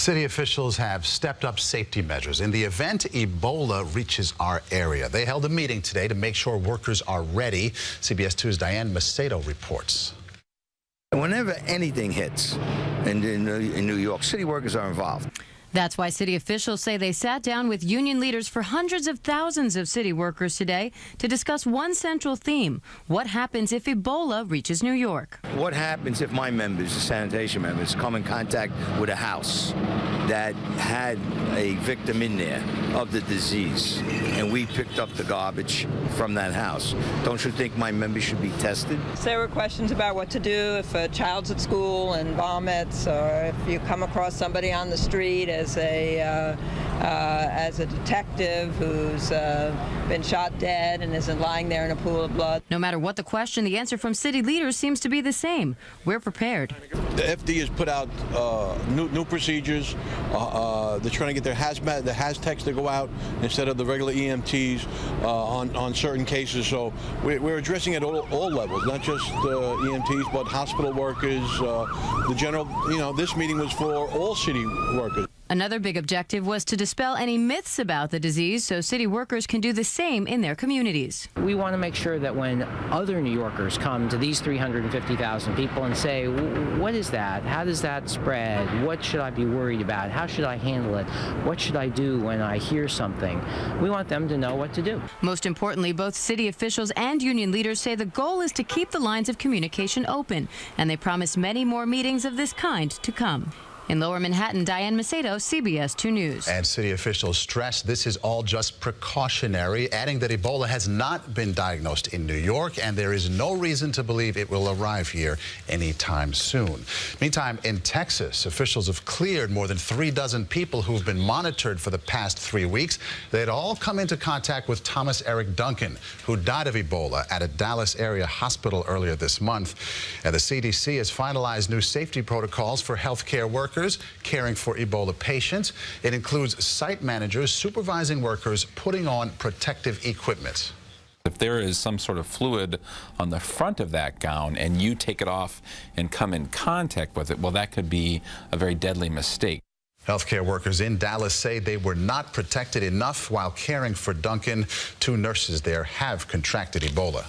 City officials have stepped up safety measures in the event Ebola reaches our area. They held a meeting today to make sure workers are ready. CBS 2's Diane Macedo reports. Whenever anything hits in New York, city workers are involved. That's why city officials say they sat down with union leaders for hundreds of thousands of city workers today to discuss one central theme: what happens if Ebola reaches New York? What happens if my members, the sanitation members, come in contact with a house that had a victim in there of the disease, and we picked up the garbage from that house? Don't you think my members should be tested? There were questions about what to do if a child's at school and vomits, or if you come across somebody on the street as a detective who's been shot dead and isn't lying there in a pool of blood. No matter what the question, the answer from city leaders seems to be the same: we're prepared. The FD has put out new procedures. They're trying to get the Haz-techs to go out instead of the regular EMTs on certain cases. So we're addressing it at all levels, not just EMTs, but hospital workers, the general. This meeting was for all city workers. Another big objective was to dispel any myths about the disease so city workers can do the same in their communities. We want to make sure that when other New Yorkers come to these 350,000 people and say, what is that? How does that spread? What should I be worried about? How should I handle it? What should I do when I hear something? We want them to know what to do. Most importantly, both city officials and union leaders say the goal is to keep the lines of communication open, and they promise many more meetings of this kind to come. In Lower Manhattan, Diane Macedo, CBS 2 News. And city officials stress this is all just precautionary, adding that Ebola has not been diagnosed in New York, and there is no reason to believe it will arrive here anytime soon. Meantime, in Texas, officials have cleared more than 36 people who've been monitored for the past 3 weeks. They'd all come into contact with Thomas Eric Duncan, who died of Ebola at a Dallas area hospital earlier this month. And the CDC has finalized new safety protocols for healthcare workers caring for Ebola patients. It includes site managers supervising workers putting on protective equipment. If there is some sort of fluid on the front of that gown and you take it off and come in contact with it, well, that could be a very deadly mistake. Healthcare workers in Dallas say they were not protected enough while caring for Duncan. 2 nurses there have contracted Ebola.